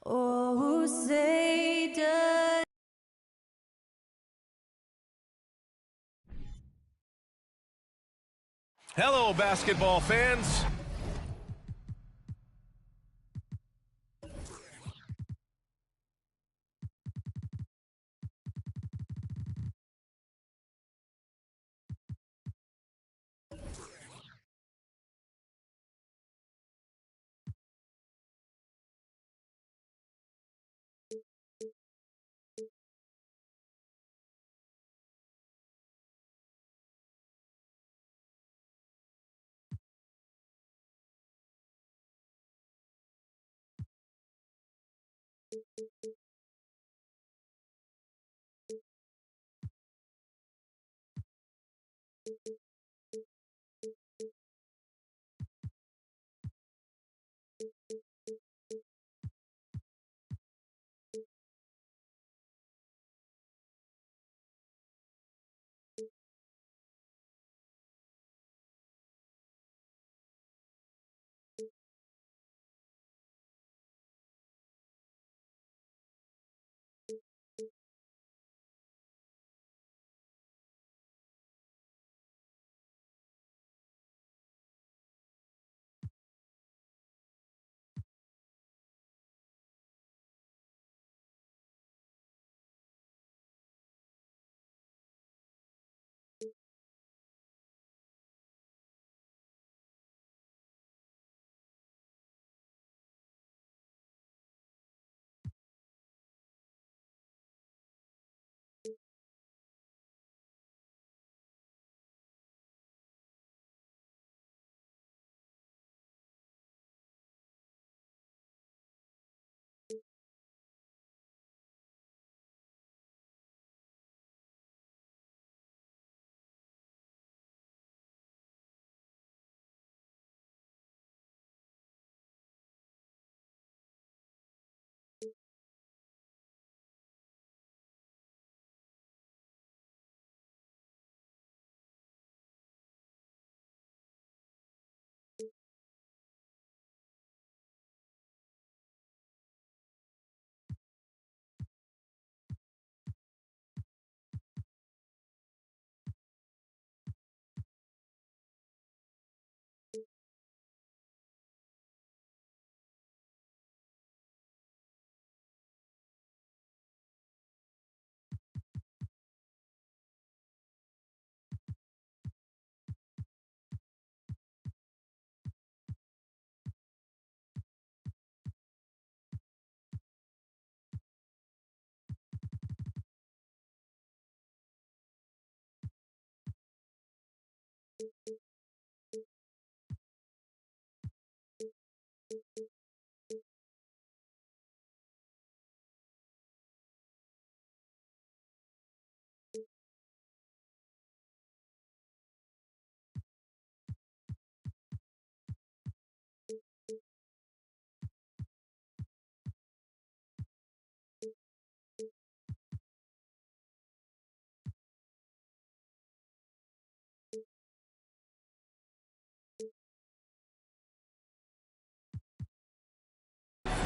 Oh, say does. Hello, basketball fans.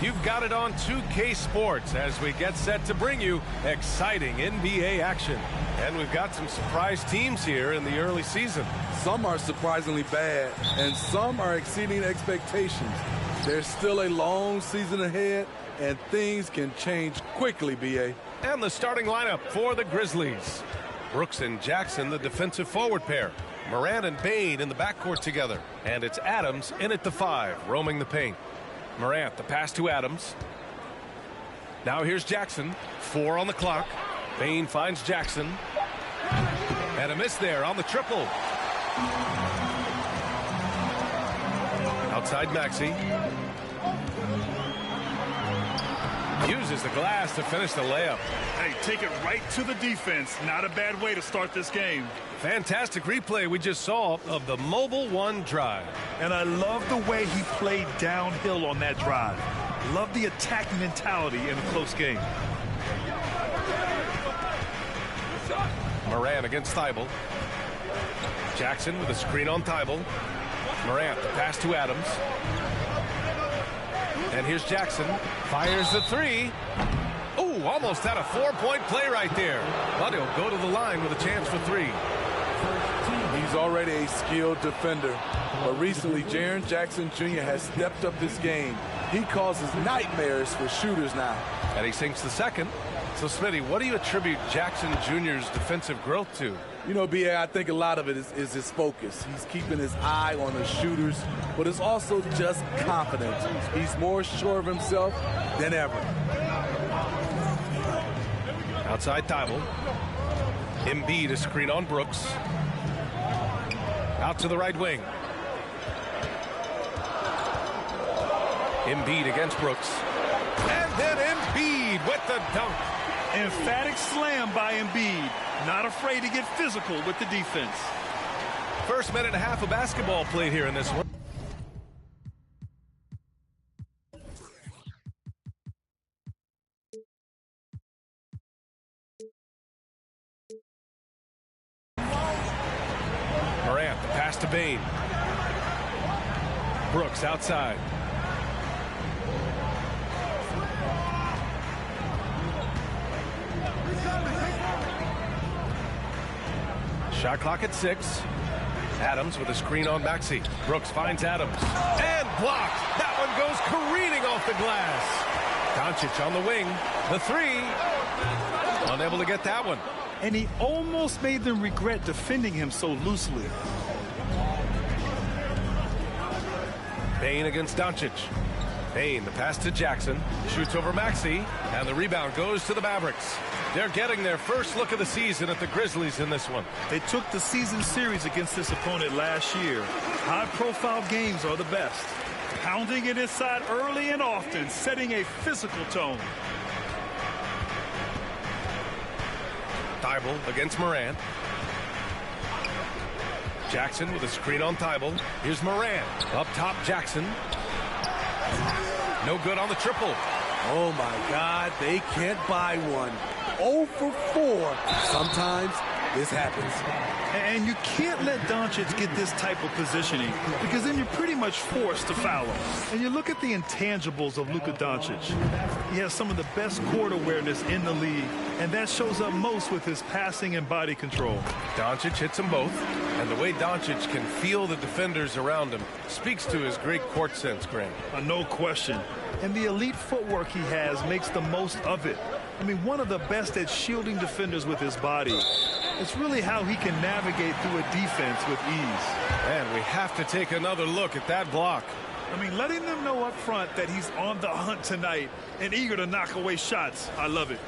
You've got it on 2K Sports as we get set to bring you exciting NBA action. And we've got some surprise teams here in the early season. Some are surprisingly bad, and some are exceeding expectations. There's still a long season ahead, and things can change quickly, B.A. And the starting lineup for the Grizzlies. Brooks and Jackson, the defensive forward pair. Morant and Bane in the backcourt together. And it's Adams in at the 5, roaming the paint. Morant, the pass to Adams. Now here's Jackson. 4 on the clock. Bane finds Jackson. And a miss there on the triple. Outside Maxey. Uses the glass to finish the layup. Hey, take it right to the defense. Not a bad way to start this game. Fantastic replay we just saw of the Mobile One drive. And I love the way he played downhill on that drive. Love the attack mentality in a close game. Morant against Thibault. Jackson with a screen on Thibault. Morant, the pass to Adams. And here's Jackson. Fires the three. Oh, almost had a 4-point play right there. But he'll go to the line with a chance for three. He's already a skilled defender. But recently, Jaren Jackson Jr. has stepped up his game. He causes nightmares for shooters now. And he sinks the second. So, Smitty, what do you attribute Jackson Jr.'s defensive growth to? You know, B.A., I think a lot of it is his focus. He's keeping his eye on the shooters, but it's also just confidence. He's more sure of himself than ever. Outside Thibault. Embiid a screen on Brooks. Out to the right wing. Embiid against Brooks. And then Embiid with the dunk. Emphatic slam by Embiid. Not afraid to get physical with the defense. First minute and a half of basketball played here in this one. Morant, the pass to Bane. Brooks outside. Shot clock at 6. Adams with a screen on Maxey. Brooks finds Adams. And blocked. That one goes careening off the glass. Doncic on the wing. The three. Unable to get that one. And he almost made them regret defending him so loosely. Bane against Doncic. Bane, the pass to Jackson. Shoots over Maxey. And the rebound goes to the Mavericks. They're getting their first look of the season at the Grizzlies in this one. They took the season series against this opponent last year. High-profile games are the best. Pounding it inside early and often, setting a physical tone. Thibault against Morant. Jackson with a screen on Thibault. Here's Morant. Up top, Jackson. No good on the triple. Oh, my God, they can't buy one. 0 for 4. Sometimes this happens. And you can't let Doncic get this type of positioning because then you're pretty much forced to foul him. And you look at the intangibles of Luka Doncic. He has some of the best court awareness in the league, and that shows up most with his passing and body control. Doncic hits them both, and the way Doncic can feel the defenders around him speaks to his great court sense, Grant. No question. And the elite footwork he has makes the most of it. I mean, one of the best at shielding defenders with his body. It's really how he can navigate through a defense with ease. And we have to take another look at that block. I mean, letting them know up front that he's on the hunt tonight and eager to knock away shots. I love it.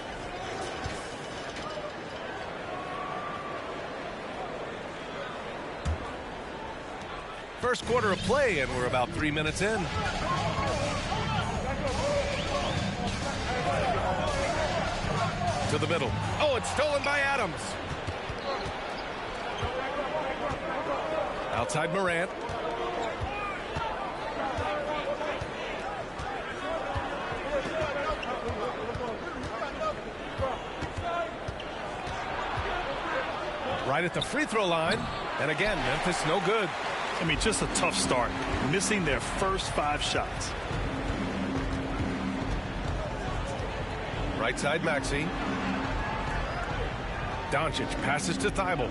First quarter of play, and we're about 3 minutes in. To the middle. Oh, it's stolen by Adams. Outside Morant. Right at the free throw line. And again, Memphis no good. I mean, just a tough start. Missing their first 5 shots. Right side Maxey. Doncic passes to Thibault.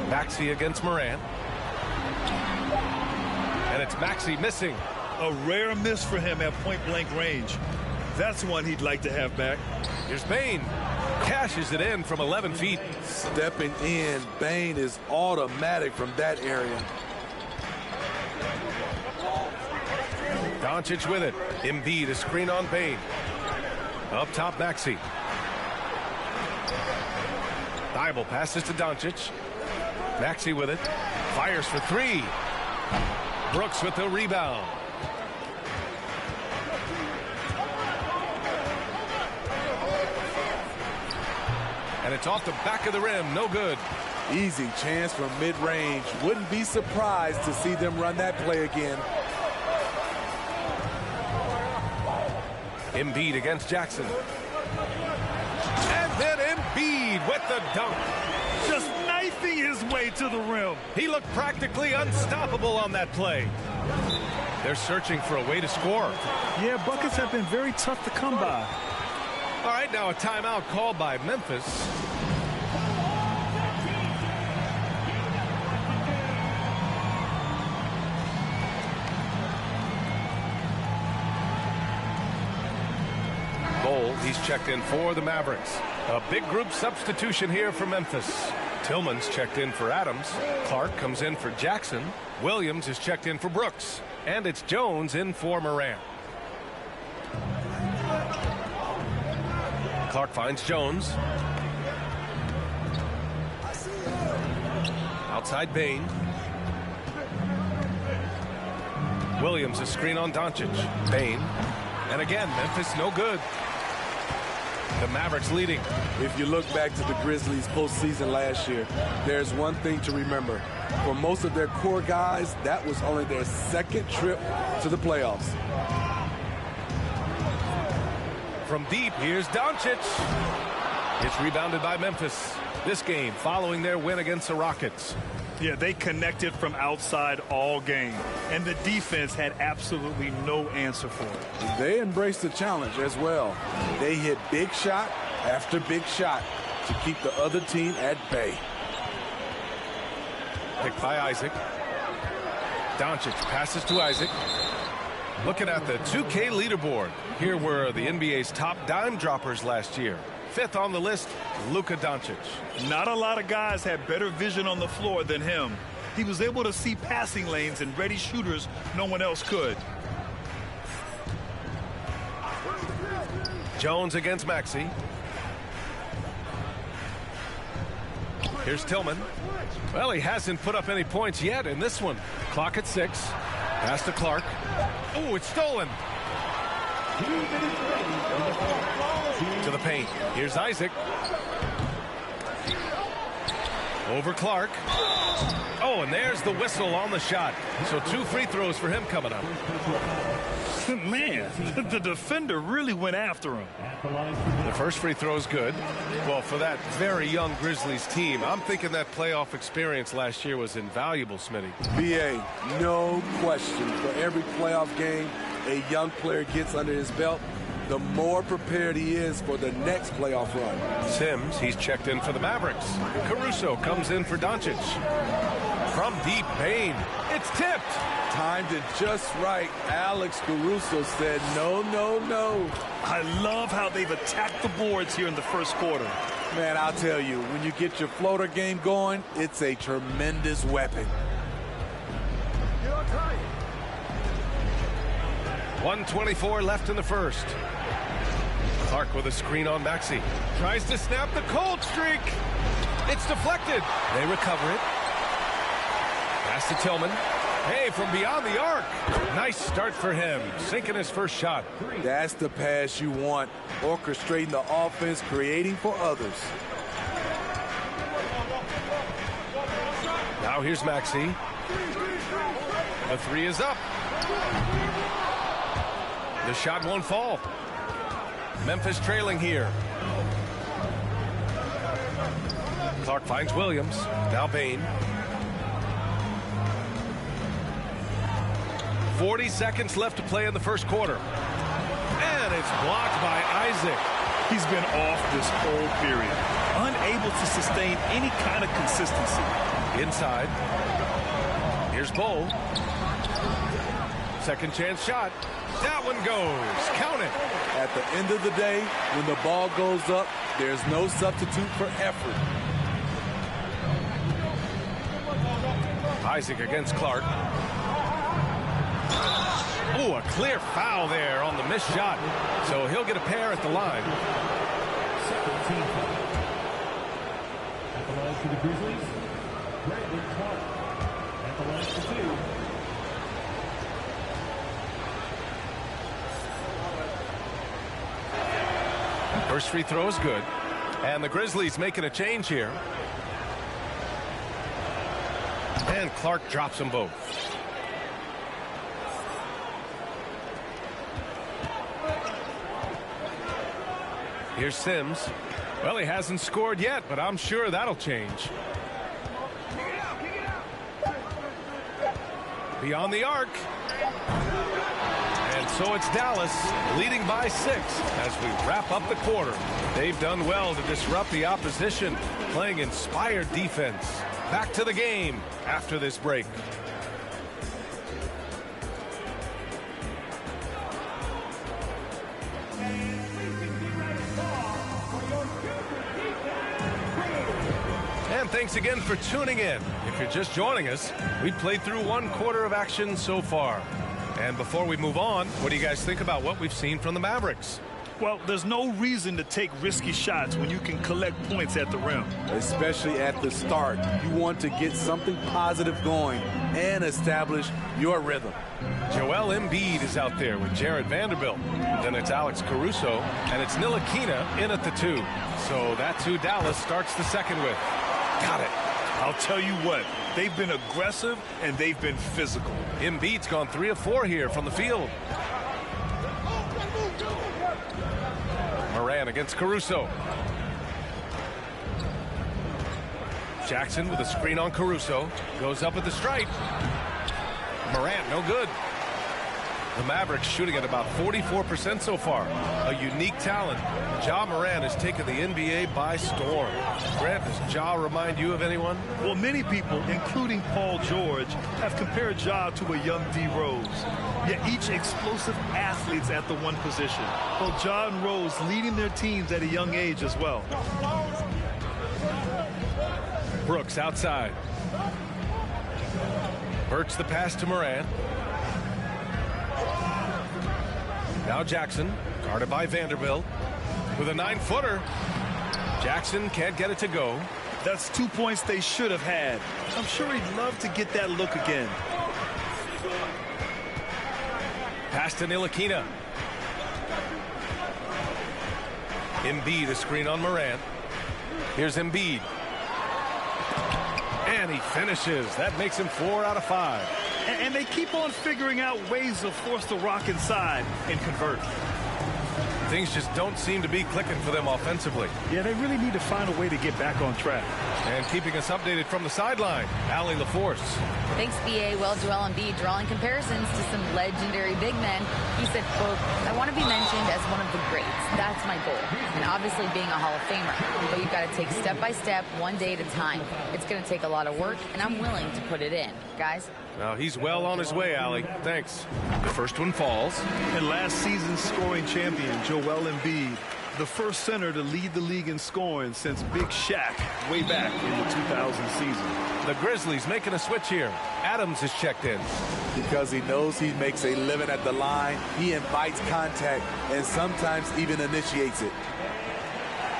Maxey against Morant. And it's Maxey missing. A rare miss for him at point-blank range. That's one he'd like to have back. Here's Bane. Cashes it in from 11 feet. Stepping in, Bane is automatic from that area. Doncic with it. Embiid a screen on Bane. Up top, Maxey. Thibault passes to Doncic. Maxey with it. Fires for 3. Brooks with the rebound. And it's off the back of the rim. No good. Easy chance from mid-range. Wouldn't be surprised to see them run that play again. Embiid against Jackson. And then Embiid with the dunk. Just knifing his his way to the rim. He looked practically unstoppable on that play. They're searching for a way to score. Yeah, buckets have been very tough to come by. All right, now a timeout called by Memphis. Bowl, he's checked in for the Mavericks. A big group substitution here for Memphis. Tillman's checked in for Adams. Clark comes in for Jackson. Williams is checked in for Brooks. And it's Jones in for Moran. Clark finds Jones. Outside Bain. Williams a screen on Doncic. Bain. And again, Memphis no good. The Mavericks leading. If you look back to the Grizzlies postseason last year, there's one thing to remember. For most of their core guys, that was only their second trip to the playoffs. From deep, here's Doncic. It's rebounded by Memphis. This game following their win against the Rockets. Yeah, they connected from outside all game, and the defense had absolutely no answer for it. They embraced the challenge as well. They hit big shot after big shot to keep the other team at bay. Picked by Isaac. Doncic passes to Isaac. Looking at the 2K leaderboard, here were the NBA's top dime droppers last year. Fifth on the list, Luka Doncic. Not a lot of guys had better vision on the floor than him. He was able to see passing lanes and ready shooters no one else could. Jones against Maxey. Here's Tillman. Well, he hasn't put up any points yet in this one. Clock at 6. Pass to Clark. Oh, it's stolen. To the paint. Here's Isaac. Over Clark. Oh, and there's the whistle on the shot. So 2 free throws for him coming up. Man, the defender really went after him. The first free throw is good. Well, for that very young Grizzlies team, I'm thinking that playoff experience last year was invaluable, Smitty. BA, no question. For every playoff game a young player gets under his belt, the more prepared he is for the next playoff run. Sims, he's checked in for the Mavericks. Caruso comes in for Doncic. From deep, Bain. It's tipped. Timed it just right. Alex Caruso said no, no, no. I love how they've attacked the boards here in the first quarter. Man, I'll tell you, when you get your floater game going, it's a tremendous weapon. 1:24 left in the first. Clark with a screen on Maxey. Tries to snap the cold streak. It's deflected. They recover it. Pass to Tillman. Hey, from beyond the arc. Nice start for him. Sinking his first shot. That's the pass you want. Orchestrating the offense, creating for others. Now here's Maxey. The 3 is up. The shot won't fall. Memphis trailing here. Clark finds Williams. Now Bain. 40 seconds left to play in the first quarter. And it's blocked by Isaac. He's been off this whole period, unable to sustain any kind of consistency. Inside. Here's Bowl. Second chance shot. That one goes. Count it. At the end of the day, when the ball goes up, there's no substitute for effort. Isaac against Clark. Oh, a clear foul there on the missed shot. So he'll get a pair at the line. At the line for the Grizzlies, Brandon Clark. At the line for 2. First free throw is good. And the Grizzlies making a change here. And Clark drops them both. Here's Sims. Well, he hasn't scored yet, but I'm sure that'll change. Beyond the arc. And so it's Dallas leading by 6 as we wrap up the quarter. They've done well to disrupt the opposition, playing inspired defense. Back to the game after this break. And thanks again for tuning in. If you're just joining us, we've played through 1 quarter of action so far. And before we move on, what do you guys think about what we've seen from the Mavericks? Well, there's no reason to take risky shots when you can collect points at the rim. Especially at the start. You want to get something positive going and establish your rhythm. Joel Embiid is out there with Jared Vanderbilt. Then it's Alex Caruso, and it's Ntilikina in at the 2. So that's who Dallas starts the second with. Got it. I'll tell you what, they've been aggressive and they've been physical. Embiid's gone 3 of 4 here from the field. Moran against Caruso. Jackson with a screen on Caruso. Goes up at the stripe. Morant, no good. The Mavericks shooting at about 44% so far. A unique talent. Ja Morant has taken the NBA by storm. Grant, does Ja remind you of anyone? Well, many people, including Paul George, have compared Ja to a young D. Rose. Yet each explosive athletes at the one position. Both Ja and Rose leading their teams at a young age as well. Brooks outside. Burks the pass to Morant. Now Jackson, guarded by Vanderbilt. With a 9-footer. Jackson can't get it to go. That's 2 points they should have had. I'm sure he'd love to get that look again. Pass to Ntilikina. Embiid, a screen on Morant. Here's Embiid. And he finishes. That makes him 4 out of 5. And they keep on figuring out ways to force the rock inside and convert. Things just don't seem to be clicking for them offensively. Yeah, they really need to find a way to get back on track. And keeping us updated from the sideline, Allie LaForce. Thanks, BA. Well, Joel Embiid drawing comparisons to some legendary big men. He said, quote, "I want to be mentioned as one of the greats. That's my goal. And obviously being a Hall of Famer. But you've got to take step by step, one day at a time. It's going to take a lot of work, and I'm willing to put it in. Guys?" Now he's well on his way, Allie. Thanks. The first one falls. And last season's scoring champion, Joel Embiid, the first center to lead the league in scoring since Big Shaq way back in the 2000 season. The Grizzlies making a switch here. Adams is checked in. Because he knows he makes a living at the line, he invites contact and sometimes even initiates it.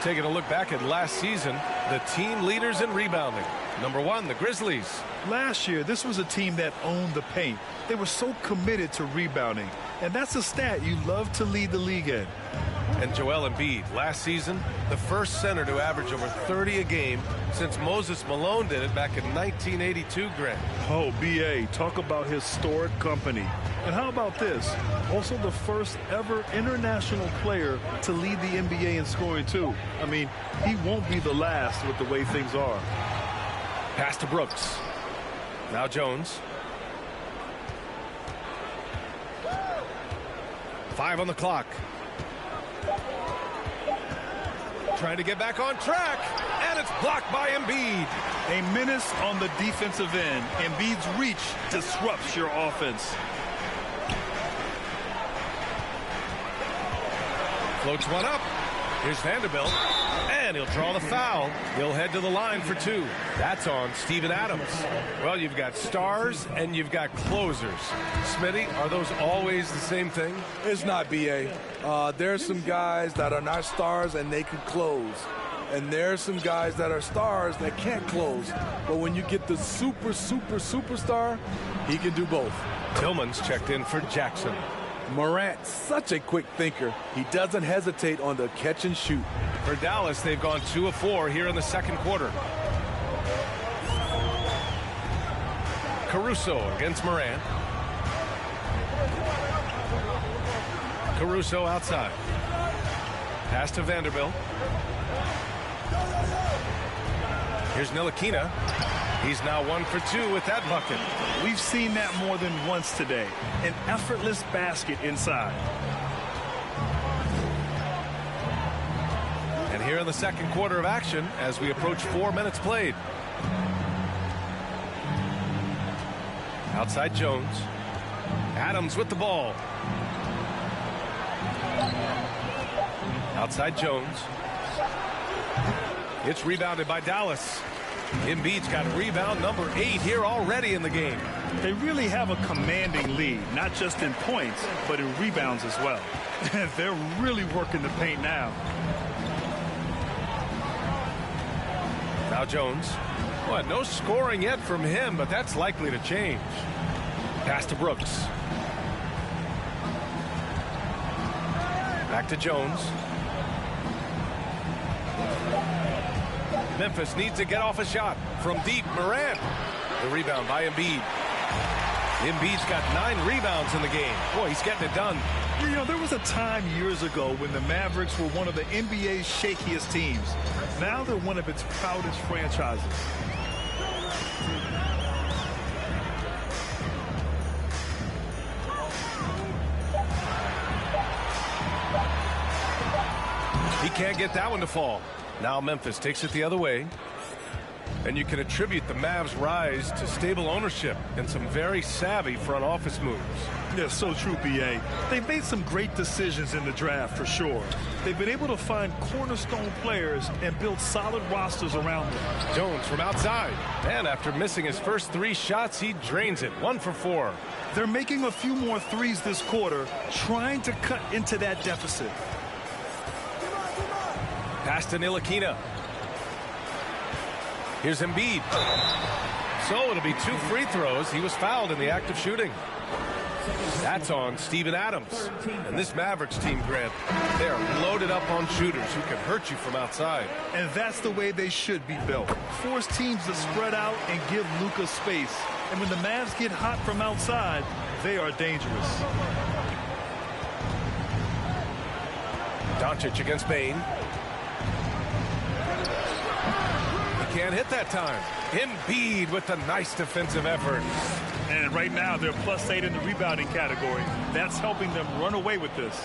Taking a look back at last season, the team leaders in rebounding. Number 1, the Grizzlies. Last year, this was a team that owned the paint. They were so committed to rebounding. And that's a stat you love to lead the league in. And Joel Embiid, last season, the first center to average over 30 a game since Moses Malone did it back in 1982, Grant. Oh, BA, talk about historic company. And how about this? Also the first ever international player to lead the NBA in scoring, too. I mean, he won't be the last with the way things are. Pass to Brooks. Now Jones. 5 on the clock. Trying to get back on track, and it's blocked by Embiid. A menace on the defensive end. Embiid's reach disrupts your offense. Floats one up. Here's Vanderbilt, and he'll draw the foul. He'll head to the line for 2. That's on Steven Adams. Well, you've got stars and you've got closers. Smitty, are those always the same thing? It's not, BA. There's some guys that are not stars and they can close. And there's some guys that are stars that can't close. But when you get the superstar, he can do both. Tillman's checked in for Jackson. Morant, such a quick thinker. He doesn't hesitate on the catch and shoot. For Dallas, they've gone 2 of 4 here in the second quarter. Caruso against Morant. Caruso outside. Pass to Vanderbilt. Here's Ntilikina. He's now 1 for 2 with that bucket. We've seen that more than once today. An effortless basket inside. And here in the second quarter of action as we approach 4 minutes played. Outside Jones. Adams with the ball. Outside Jones. It's rebounded by Dallas. Embiid's got rebound number 8 here already in the game. They really have a commanding lead, not just in points, but in rebounds as well. They're really working the paint now. Now Jones. Well, no scoring yet from him, but that's likely to change. Pass to Brooks. Back to Jones. Memphis needs to get off a shot from deep. Morant. The rebound by Embiid. Embiid's got 9 rebounds in the game. Boy, he's getting it done. You know, there was a time years ago when the Mavericks were one of the NBA's shakiest teams. Now they're one of its proudest franchises. He can't get that one to fall. Now Memphis takes it the other way. And you can attribute the Mavs' rise to stable ownership and some very savvy front office moves. Yeah, so true, B.A. They've made some great decisions in the draft for sure. They've been able to find cornerstone players and build solid rosters around them. Jones from outside. And after missing his first 3 shots, he drains it. 1 for 4. They're making a few more threes this quarter, trying to cut into that deficit. Pass to Ntilikina. Here's Embiid. So it'll be 2 free throws. He was fouled in the act of shooting. That's on Steven Adams. And this Mavericks team, Grant, they're loaded up on shooters who can hurt you from outside. And that's the way they should be built. Force teams to spread out and give Luka space. And when the Mavs get hot from outside, they are dangerous. Doncic against Bane. Can't hit that time. Embiid with a nice defensive effort. And right now they're +8 in the rebounding category. That's helping them run away with this.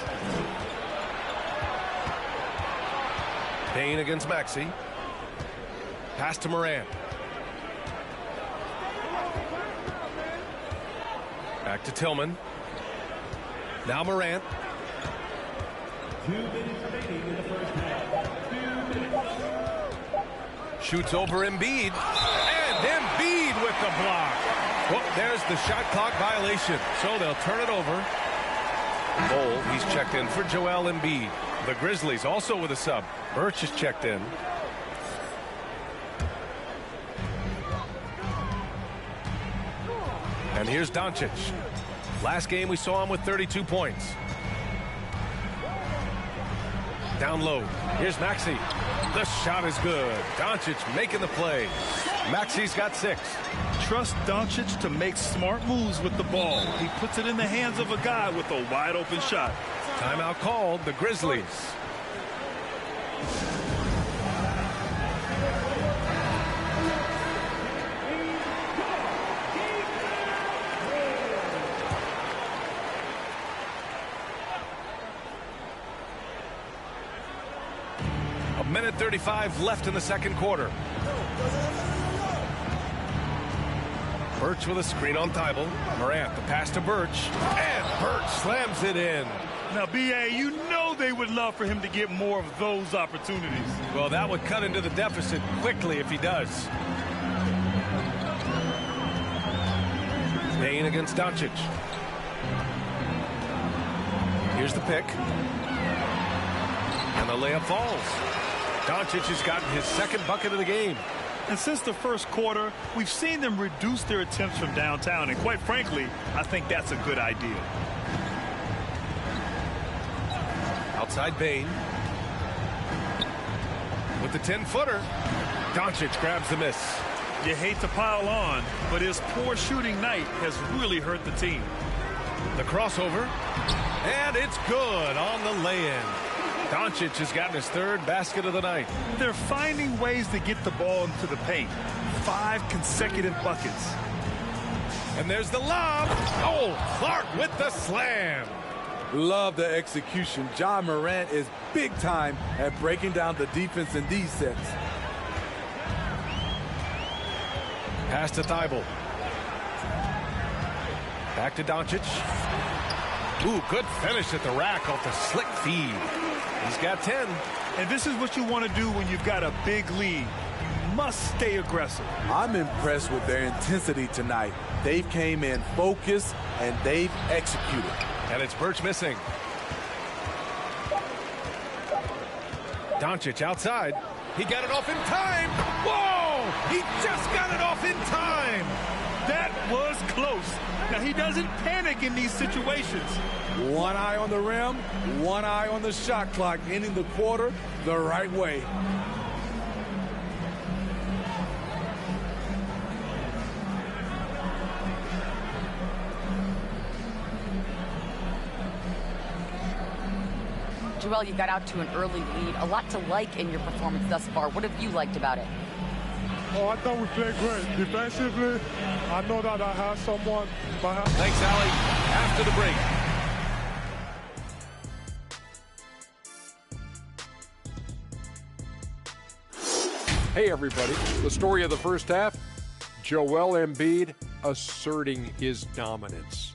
Payne against Maxey. Pass to Morant. Back to Tillman. Now Morant. 2 minutes remaining in the first half. 2 minutes. Shoots over Embiid. And Embiid with the block. Well, there's the shot clock violation. So they'll turn it over. Bol, he's checked in for Joel Embiid. The Grizzlies also with a sub. Birch is checked in. And here's Doncic. Last game we saw him with 32 points. Down low. Here's Maxey. The shot is good. Doncic making the play. Maxey's got 6. Trust Doncic to make smart moves with the ball. He puts it in the hands of a guy with a wide open shot. Timeout called, the Grizzlies. Minute 35 left in the second quarter. Birch with a screen on Thibault. Morant, the pass to Birch. And Birch slams it in. Now, B.A., you know they would love for him to get more of those opportunities. Well, that would cut into the deficit quickly if he does. Payne against Doncic. Here's the pick. And the layup falls. Doncic has gotten his 2nd bucket of the game. And since the first quarter, we've seen them reduce their attempts from downtown. And quite frankly, I think that's a good idea. Outside Bane. With the 10-footer. Doncic grabs the miss. You hate to pile on, but his poor shooting night has really hurt the team. The crossover. And it's good on the lay-in. Doncic has gotten his third basket of the night. They're finding ways to get the ball into the paint. 5 consecutive buckets. And there's the lob. Oh, Clark with the slam. Love the execution. Ja Morant is big time at breaking down the defense in these sets. Pass to Thibault. Back to Doncic. Ooh, good finish at the rack off the slick feed. He's got 10. And this is what you want to do when you've got a big lead. You must stay aggressive. I'm impressed with their intensity tonight. They came in focused and they've executed. And it's Birch missing. Doncic outside. He got it off in time. Whoa! He just got it off in time. That was close. Now, he doesn't panic in these situations. One eye on the rim, one eye on the shot clock, ending the quarter the right way. Joel, you got out to an early lead. A lot to like in your performance thus far. What have you liked about it? Oh, I thought we played great. Defensively, I know that I have someone behind. Thanks, Allie. After the break. Hey, everybody. The story of the first half, Joel Embiid asserting his dominance.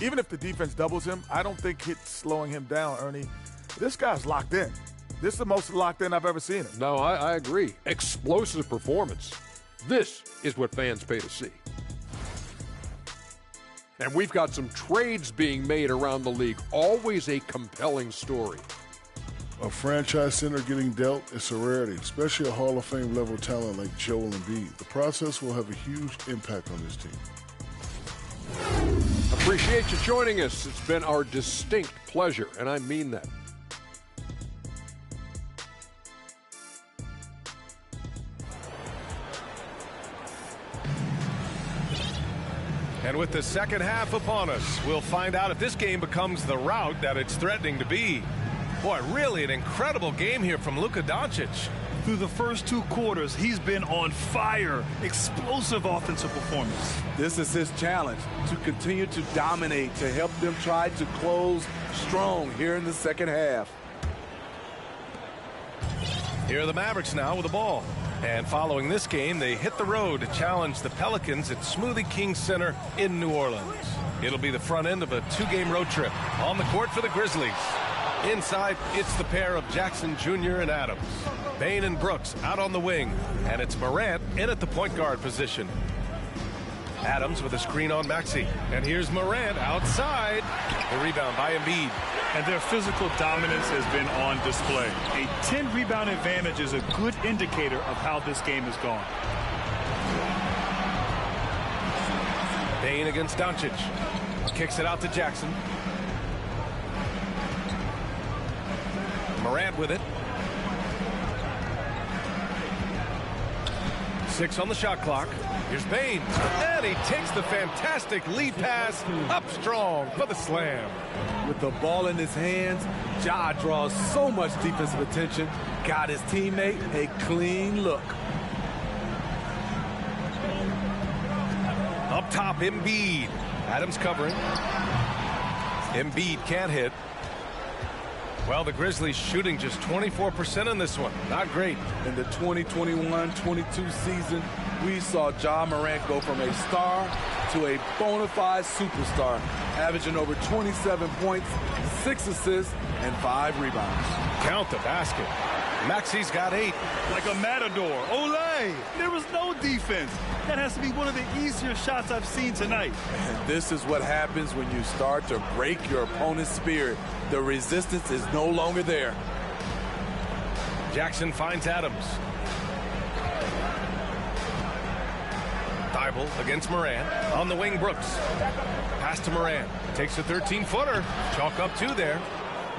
Even if the defense doubles him, I don't think it's slowing him down, Ernie. This guy's locked in. This is the most locked in I've ever seen him. No, I agree. Explosive performance. This is what fans pay to see. And we've got some trades being made around the league. Always a compelling story. A franchise center getting dealt is a rarity, especially a Hall of Fame level talent like Joel Embiid. The process will have a huge impact on this team. Appreciate you joining us. It's been our distinct pleasure, and I mean that. And with the second half upon us, we'll find out if this game becomes the rout that it's threatening to be. Boy, really an incredible game here from Luka Doncic. Through the first 2 quarters, he's been on fire. Explosive offensive performance. This is his challenge, to continue to dominate, to help them try to close strong here in the second half. Here are the Mavericks now with the ball. And following this game, they hit the road to challenge the Pelicans at Smoothie King Center in New Orleans. It'll be the front end of a 2-game road trip. On the court for the Grizzlies. Inside, it's the pair of Jackson Jr. and Adams. Bane and Brooks out on the wing. And it's Morant in at the point guard position. Adams with a screen on Maxey. And here's Morant outside. The rebound by Embiid. And their physical dominance has been on display. A 10-rebound advantage is a good indicator of how this game has gone. Bane against Doncic. Kicks it out to Jackson. Morant with it. 6 on the shot clock. Here's Bane. And he takes the fantastic lead pass up strong for the slam. With the ball in his hands, Ja draws so much defensive attention. Got his teammate a clean look. Up top, Embiid. Adams covering. Embiid can't hit. Well, the Grizzlies shooting just 24% in this one. Not great. In the 2021-22 season, we saw Ja Morant go from a star to a bona fide superstar, averaging over 27 points, 6 assists, and 5 rebounds. Count the basket. Maxey's got 8. Like a matador. Olay! There was no defense. That has to be one of the easier shots I've seen tonight. And this is what happens when you start to break your opponent's spirit. The resistance is no longer there. Jackson finds Adams. Thibault against Morant. On the wing, Brooks. Pass to Morant. Takes a 13-footer. Chalk up 2 there.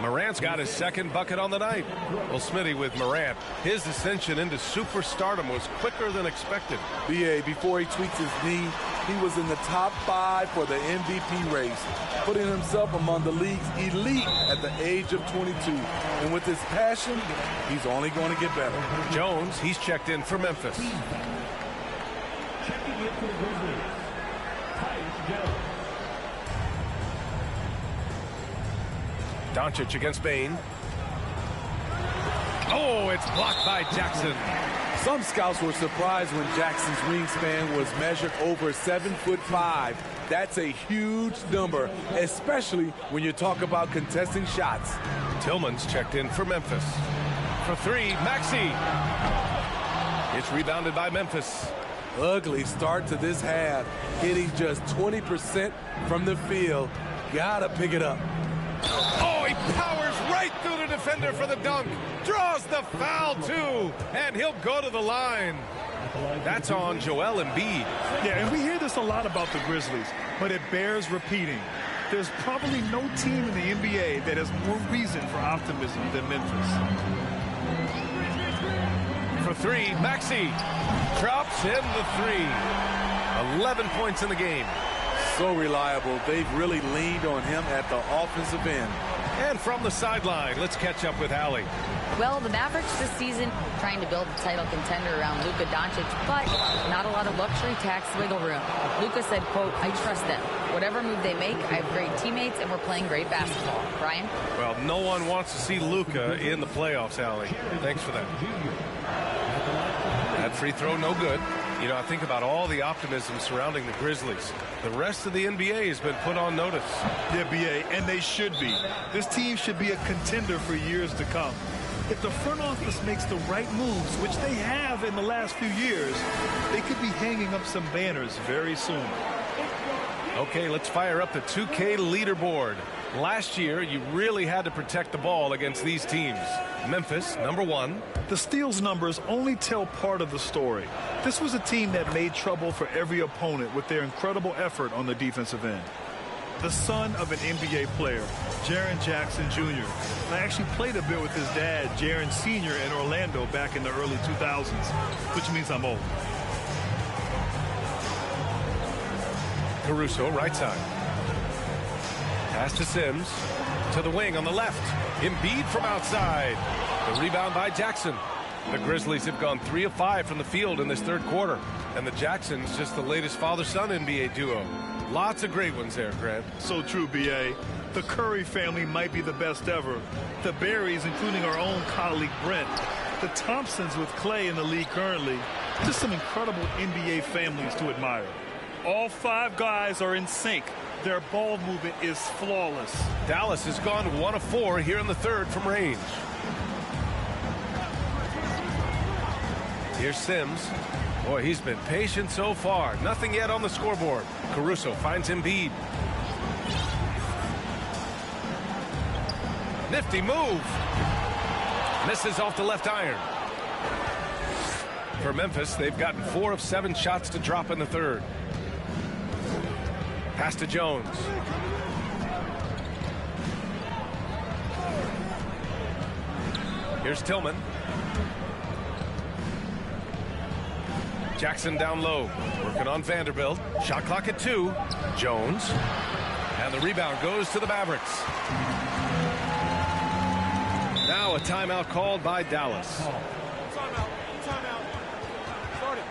Morant's got his second bucket on the night. Well, Smitty, with Morant, his ascension into superstardom was quicker than expected. B.A., before he tweaked his knee, he was in the top 5 for the MVP race, putting himself among the league's elite at the age of 22. And with his passion, he's only going to get better. Jones, he's checked in for Memphis. Checking in for the Grizzlies, Tyus Jones. Doncic against Bane. Oh, it's blocked by Jackson. Some scouts were surprised when Jackson's wingspan was measured over 7'5". That's a huge number, especially when you talk about contesting shots. Tillman's checked in for Memphis. For 3, Maxey. It's rebounded by Memphis. Ugly start to this half, hitting just 20% from the field. Gotta pick it up. Oh, he powers right through the defender for the dunk. Draws the foul, too. And he'll go to the line. That's on Joel Embiid. Yeah, and we hear this a lot about the Grizzlies, but it bears repeating. There's probably no team in the NBA that has more reason for optimism than Memphis. For 3, Maxey drops in the 3. 11 points in the game. So reliable. They've really leaned on him at the offensive end. And from the sideline, let's catch up with Allie. Well, the Mavericks this season trying to build a title contender around Luka Doncic, but not a lot of luxury tax wiggle room. Luka said, quote, I trust them. Whatever move they make, I have great teammates, and we're playing great basketball. Brian? Well, no one wants to see Luka in the playoffs, Allie. Thanks for that. That free throw, no good. You know, I think about all the optimism surrounding the Grizzlies. The rest of the NBA has been put on notice. Yeah, B.A., and they should be. This team should be a contender for years to come. If the front office makes the right moves, which they have in the last few years, they could be hanging up some banners very soon. Okay, let's fire up the 2K leaderboard. Last year, you really had to protect the ball against these teams. Memphis, number 1. The steals numbers only tell part of the story. This was a team that made trouble for every opponent with their incredible effort on the defensive end. The son of an NBA player, Jaren Jackson Jr. I actually played a bit with his dad, Jaren Sr. in Orlando back in the early 2000s, which means I'm old. Caruso, right side. Pass to Sims. To the wing on the left. Embiid from outside. The rebound by Jackson. The Grizzlies have gone 3 of 5 from the field in this third quarter. And the Jacksons just the latest father-son NBA duo. Lots of great ones there, Grant. So true, B.A. The Curry family might be the best ever. The Berries, including our own colleague Brent. The Thompsons with Clay in the league currently. Just some incredible NBA families to admire. All 5 guys are in sync. Their ball movement is flawless. Dallas has gone 1 of 4 here in the third from range. Here's Sims. Boy, he's been patient so far. Nothing yet on the scoreboard. Caruso finds Embiid. Nifty move. Misses off the left iron. For Memphis, they've gotten 4 of 7 shots to drop in the third. Pass to Jones. Here's Tillman. Jackson down low. Working on Vanderbilt. Shot clock at 2. Jones. And the rebound goes to the Mavericks. Now a timeout called by Dallas. Timeout. Start it.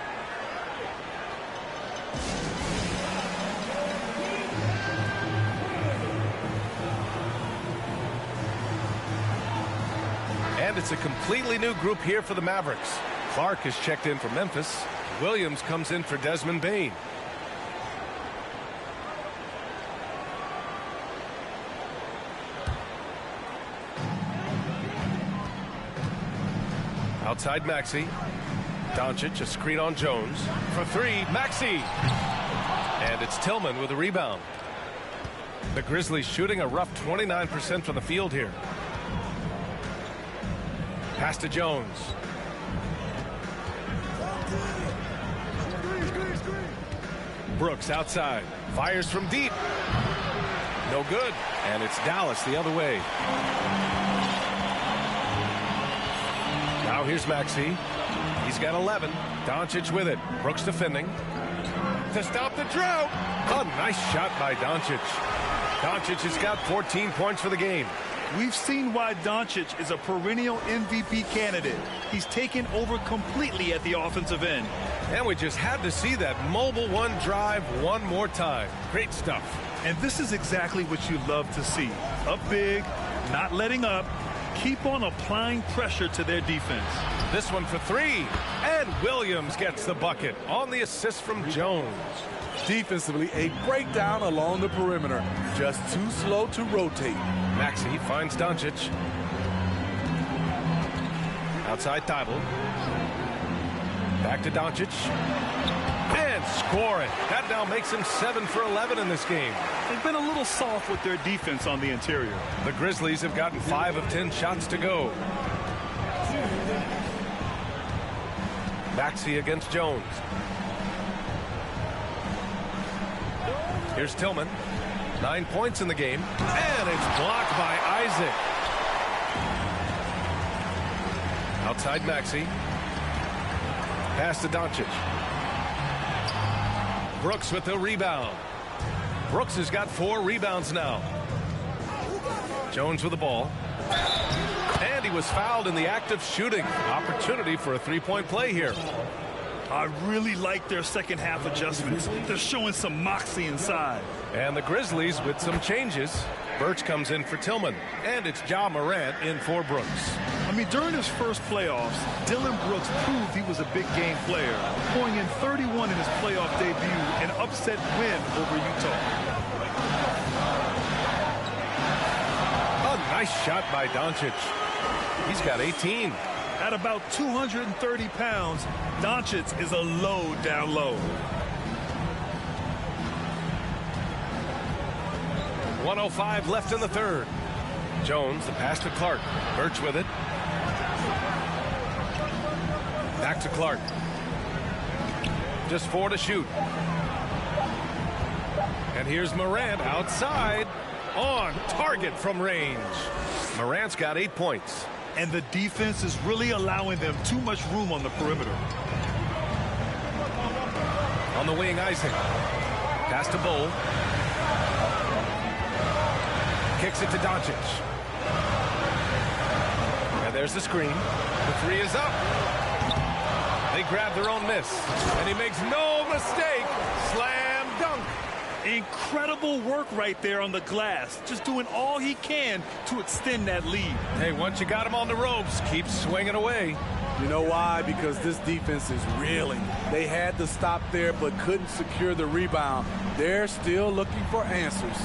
And it's a completely new group here for the Mavericks. Clark is checked in for Memphis. Williams comes in for Desmond Bane. Outside Maxey. Doncic, a screen on Jones. For 3, Maxey. And it's Tillman with a rebound. The Grizzlies shooting a rough 29% from the field here. Pass to Jones. Brooks outside. Fires from deep. No good. And it's Dallas the other way. Now here's Maxey. He's got 11. Doncic with it. Brooks defending. To stop the drought. A nice shot by Doncic. Doncic has got 14 points for the game. We've seen why Doncic is a perennial MVP candidate. He's taken over completely at the offensive end. And we just had to see that mobile one drive one more time. Great stuff. And this is exactly what you love to see. Up big, not letting up, keep on applying pressure to their defense. This one for three. And Williams gets the bucket on the assist from Jones. Defensively, a breakdown along the perimeter. Just too slow to rotate. Maxey finds Doncic. Outside Thibault. Back to Doncic. And score it. That now makes him 7 for 11 in this game. They've been a little soft with their defense on the interior. The Grizzlies have gotten 5 of 10 shots to go. Maxey against Jones. Here's Tillman. 9 points in the game. And it's blocked by Isaac. Outside Maxey. Pass to Doncic. Brooks with the rebound. Brooks has got 4 rebounds now. Jones with the ball. And he was fouled in the act of shooting. Opportunity for a three-point play here. I really like their second half adjustments. They're showing some moxie inside. And the Grizzlies with some changes. Birch comes in for Tillman. And it's Ja Morant in for Brooks. I mean, during his first playoffs, Dillon Brooks proved he was a big game player, pouring in 31 in his playoff debut, an upset win over Utah. A nice shot by Doncic. He's got 18. At about 230 pounds, Doncic is a low down low. 1:05 left in the third. Jones, the pass to Clark. Birch with it. Back to Clark. Just 4 to shoot. And here's Morant outside. On target from range. Morant's got 8 points. And the defense is really allowing them too much room on the perimeter. On the wing, Isaac. Pass to Bull. Kicks it to Doncic. And there's the screen. The three is up. They grab their own miss. And he makes no mistake. Slam dunk. Incredible work right there on the glass. Just doing all he can to extend that lead. Hey, once you got him on the ropes, keep swinging away. You know why? Because this defense is reeling. They had to stop there but couldn't secure the rebound. They're still looking for answers.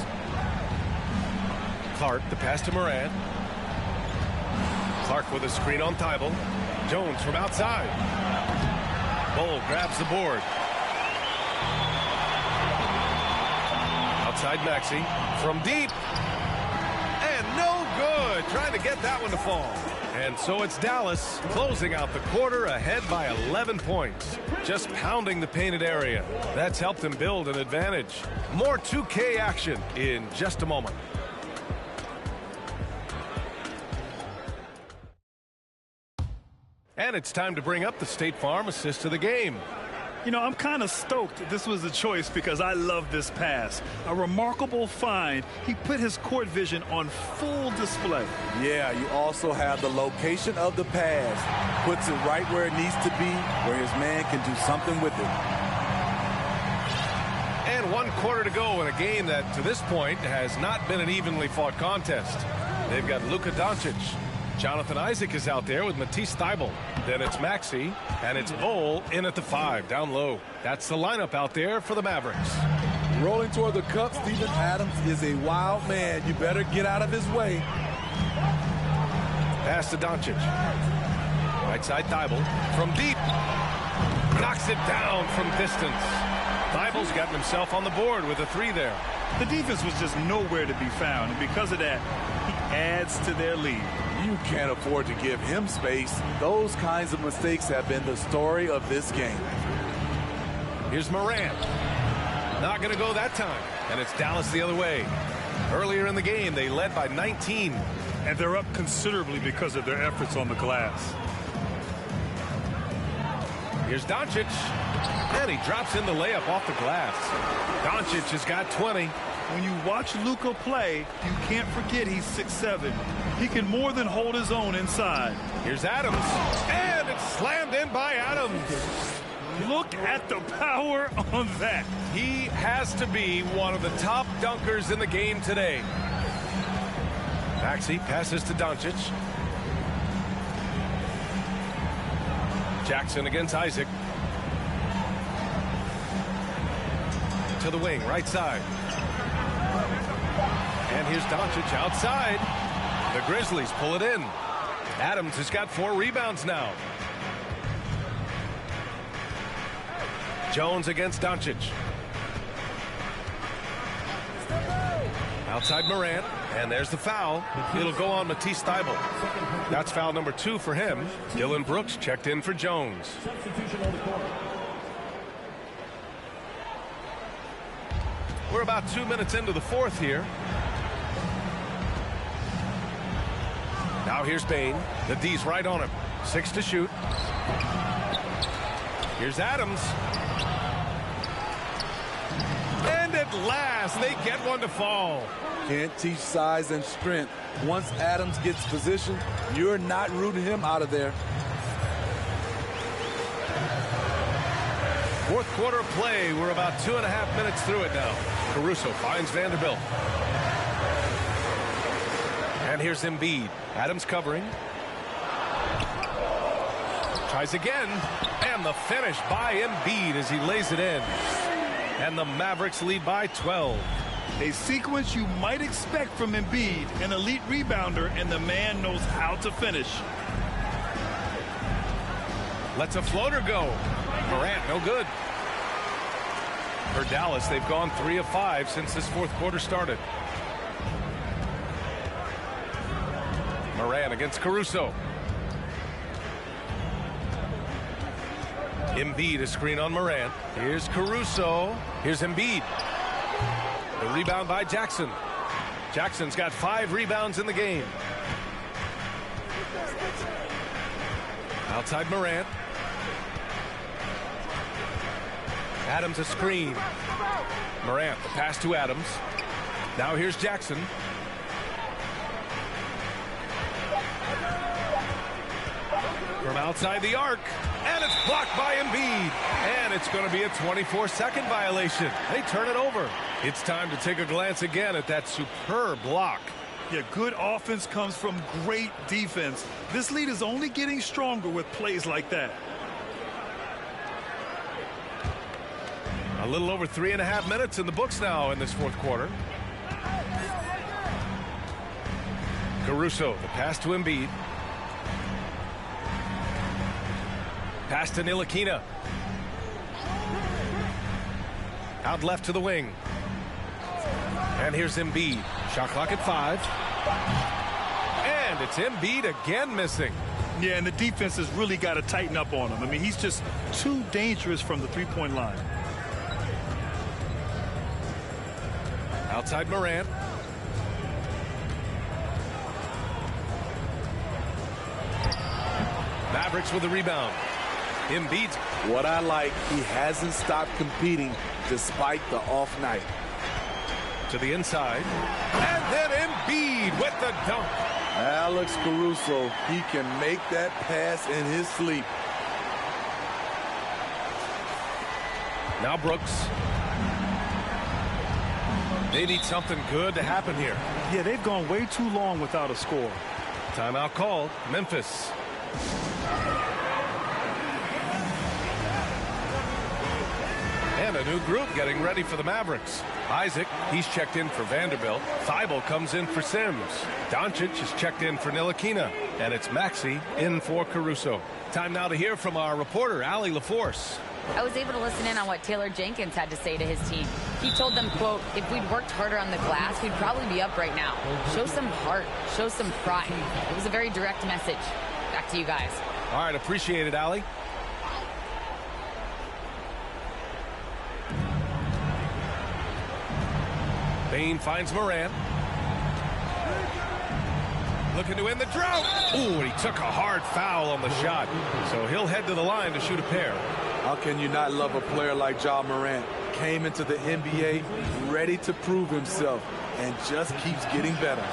Clark, the pass to Morant. Clark with a screen on Thibault. Jones from outside. Bull grabs the board. Outside Maxey from deep. And no good. Trying to get that one to fall. And so it's Dallas closing out the quarter ahead by 11 points. Just pounding the painted area. That's helped them build an advantage. More 2K action in just a moment. And it's time to bring up the State Farm assist of the game. You know, I'm kind of stoked this was a choice because I love this pass. A remarkable find. He put his court vision on full display. Yeah, you also have the location of the pass. Puts it right where it needs to be, where his man can do something with it. And 1 quarter to go in a game that, to this point, has not been an evenly fought contest. They've got Luka Doncic. Jonathan Isaac is out there with Matisse Thybulle. Then it's Maxey, and it's Bull in at the 5, down low. That's the lineup out there for the Mavericks. Rolling toward the cup, Steven Adams is a wild man. You better get out of his way. Pass to Doncic. Right side Thybulle from deep. Knocks it down from distance. Thybulle's gotten himself on the board with a 3 there. The defense was just nowhere to be found, and because of that, he adds to their lead. You can't afford to give him space. Those kinds of mistakes have been the story of this game. Here's Morant. Not going to go that time. And it's Dallas the other way. Earlier in the game, they led by 19. And they're up considerably because of their efforts on the glass. Here's Doncic, and he drops in the layup off the glass. Doncic has got 20. When you watch Luka play, you can't forget he's 6'7". He can more than hold his own inside. Here's Adams, and it's slammed in by Adams. Look at the power on that. He has to be one of the top dunkers in the game today. Maxey passes to Doncic. Jackson against Isaac. To the wing, right side. And here's Doncic outside. The Grizzlies pull it in. Adams has got 4 rebounds now. Jones against Doncic. Outside Morant, and there's the foul. It'll go on Matisse Thybulle. That's foul number 2 for him. Dylan Brooks checked in for Jones. We're about 2 minutes into the fourth here. Now here's Bane. The D's right on him. 6 to shoot. Here's Adams. And at last, they get one to fall. Can't teach size and strength. Once Adams gets positioned, you're not rooting him out of there. Fourth quarter of play. We're about 2.5 minutes through it now. Caruso finds Vanderbilt. And here's Embiid. Adams covering. Tries again. And the finish by Embiid as he lays it in. And the Mavericks lead by 12. A sequence you might expect from Embiid, an elite rebounder, and the man knows how to finish. Lets a floater go. Morant, no good. For Dallas, they've gone 3 of 5 since this fourth quarter started. Morant against Caruso. Embiid, a screen on Morant. Here's Caruso. Here's Embiid. The rebound by Jackson. Jackson's got 5 rebounds in the game. Outside Morant. Adams a screen. Morant, the pass to Adams. Now here's Jackson. From outside the arc. And it's blocked by Embiid. And it's going to be a 24-second violation. They turn it over. It's time to take a glance again at that superb block. Yeah, good offense comes from great defense. This lead is only getting stronger with plays like that. A little over 3.5 minutes in the books now in this fourth quarter. Caruso, the pass to Embiid. Pass to Ntilikina. Out left to the wing. And here's Embiid. Shot clock at 5. And it's Embiid again missing. Yeah, and the defense has really got to tighten up on him. I mean, he's just too dangerous from the three-point line. Outside Morant. Mavericks with the rebound. Embiid's. What I like, he hasn't stopped competing despite the off night. To the inside. And then Embiid with the dunk. Alex Caruso, he can make that pass in his sleep. Now Brooks. They need something good to happen here. Yeah, they've gone way too long without a score. Timeout called. Memphis. And a new group getting ready for the Mavericks. Isaac, he's checked in for Vanderbilt. Thybulle comes in for Sims. Doncic is checked in for Ntilikina. And it's Maxey in for Caruso. Time now to hear from our reporter, Allie LaForce. I was able to listen in on what Taylor Jenkins had to say to his team. He told them, quote, if we'd worked harder on the glass, we'd probably be up right now. Show some heart. Show some pride. It was a very direct message. Back to you guys. All right, appreciate it, Allie. Bane finds Morant. Looking to win the drought. Ooh, and he took a hard foul on the shot. So he'll head to the line to shoot a pair. How can you not love a player like Ja Morant? Came into the NBA ready to prove himself and just keeps getting better.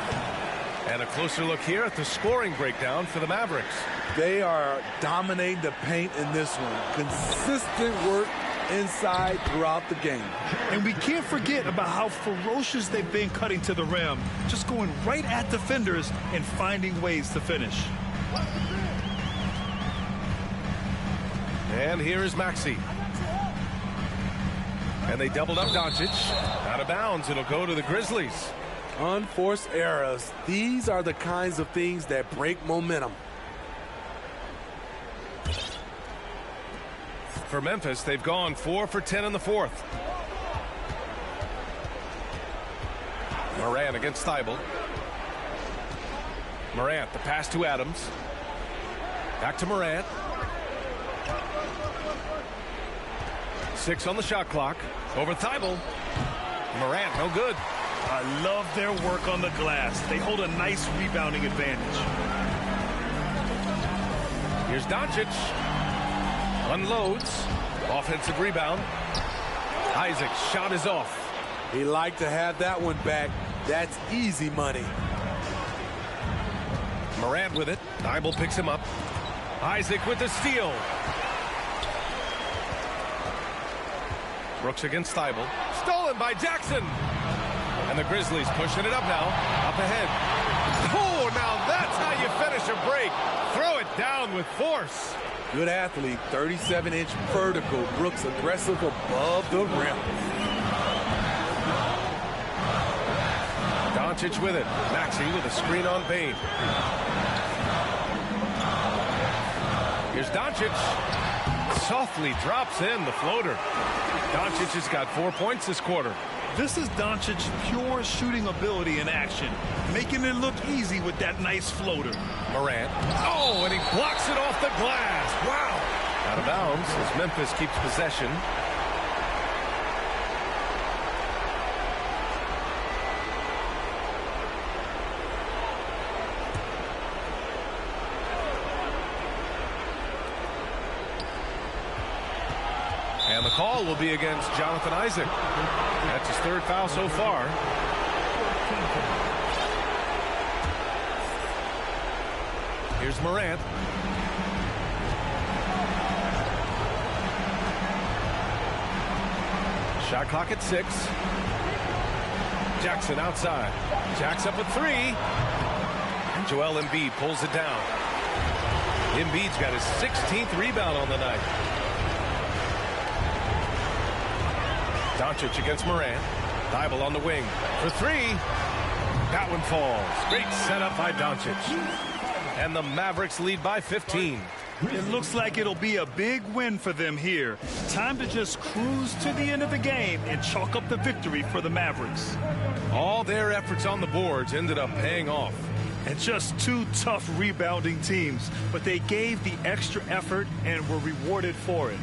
And a closer look here at the scoring breakdown for the Mavericks. They are dominating the paint in this one. Consistent work inside throughout the game. And we can't forget about how ferocious they've been cutting to the rim, just going right at defenders and finding ways to finish. And here is Maxey. And they doubled up Doncic. Out of bounds. It'll go to the Grizzlies. Unforced errors. These are the kinds of things that break momentum. For Memphis, they've gone 4 for 10 in the fourth. Morant against Thibault. Morant, the pass to Adams. Back to Morant. 6 on the shot clock. Over Thibault. Morant, no good. I love their work on the glass. They hold a nice rebounding advantage. Here's Doncic. Unloads. Offensive rebound. Isaac's shot is off. He liked to have that one back. That's easy money. Morant with it. Thibault picks him up. Isaac with the steal. Brooks against Thibault. Stolen by Jackson. And the Grizzlies pushing it up now. Up ahead. Oh, now that's how you finish a break. Throw it down with force. Good athlete, 37-inch vertical. Brooks aggressive above the rim. Doncic with it. Maxey with a screen on Bane. Here's Doncic. Softly drops in the floater. Doncic has got 4 points this quarter. This is Doncic's pure shooting ability in action, making it look easy with that nice floater. Morant. Oh, and he blocks it off the glass. Wow. Out of bounds as Memphis keeps possession. And the call will be against Jonathan Isaac. That's his third foul so far. Here's Morant. Shot clock at 6. Jackson outside. Jack's up with 3. And Joel Embiid pulls it down. Embiid's got his 16th rebound on the night. Doncic against Morant. Thibault on the wing for 3. That one falls. Great setup by Doncic. And the Mavericks lead by 15. It looks like it'll be a big win for them here. Time to just cruise to the end of the game and chalk up the victory for the Mavericks. All their efforts on the boards ended up paying off. And just 2 tough rebounding teams, but they gave the extra effort and were rewarded for it.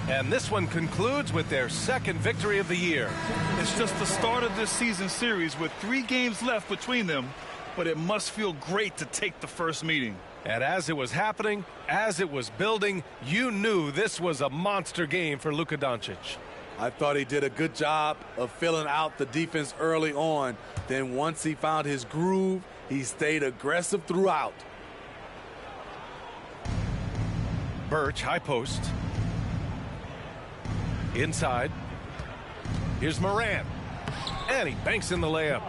And this one concludes with their second victory of the year. It's just the start of this season series with 3 games left between them, but it must feel great to take the first meeting. And as it was happening, as it was building, you knew this was a monster game for Luka Doncic. I thought he did a good job of filling out the defense early on. Then once he found his groove, he stayed aggressive throughout. Birch, high post. Inside. Here's Morant. And he banks in the layup.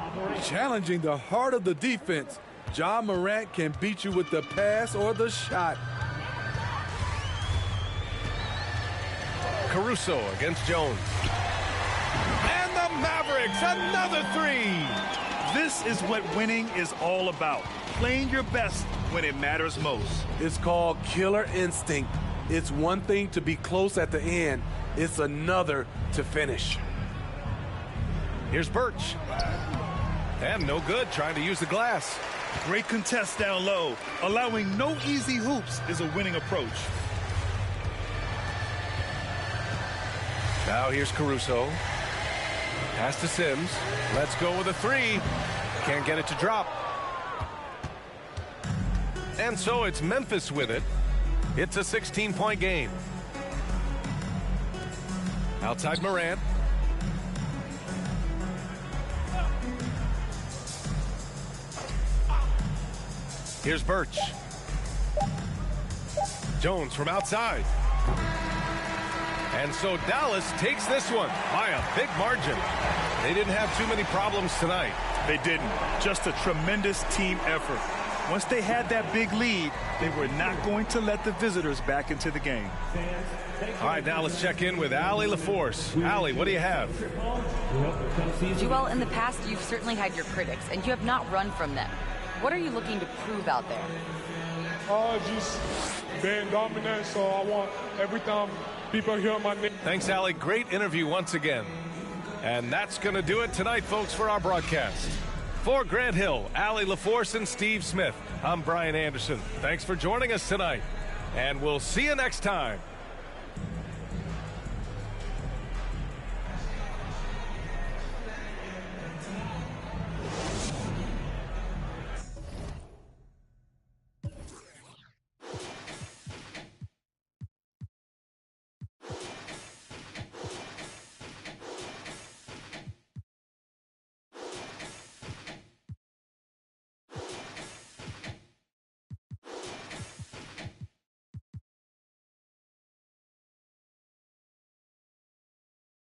Challenging the heart of the defense. Ja Morant can beat you with the pass or the shot. Caruso against Jones. And the Mavericks, another 3. This is what winning is all about. Playing your best when it matters most. It's called killer instinct. It's one thing to be close at the end. It's another to finish. Here's Birch. And no good, trying to use the glass. Great contest down low. Allowing no easy hoops is a winning approach. Now here's Caruso. Pass to Sims. Let's go with a three. Can't get it to drop. And so it's Memphis with it. It's a 16-point game. Outside Morant. Here's Birch. Jones from outside. And so Dallas takes this one by a big margin. They didn't have too many problems tonight. They didn't. Just a tremendous team effort. Once they had that big lead, they were not going to let the visitors back into the game. All right, now let's check in with Allie LaForce. Allie, what do you have? Joel, in the past, you've certainly had your critics, and you have not run from them. What are you looking to prove out there? Just being dominant, so I want every time people hear my name. Thanks, Allie. Great interview once again. And that's going to do it tonight, folks, for our broadcast. For Grant Hill, Allie LaForce, and Steve Smith, I'm Brian Anderson. Thanks for joining us tonight, and we'll see you next time.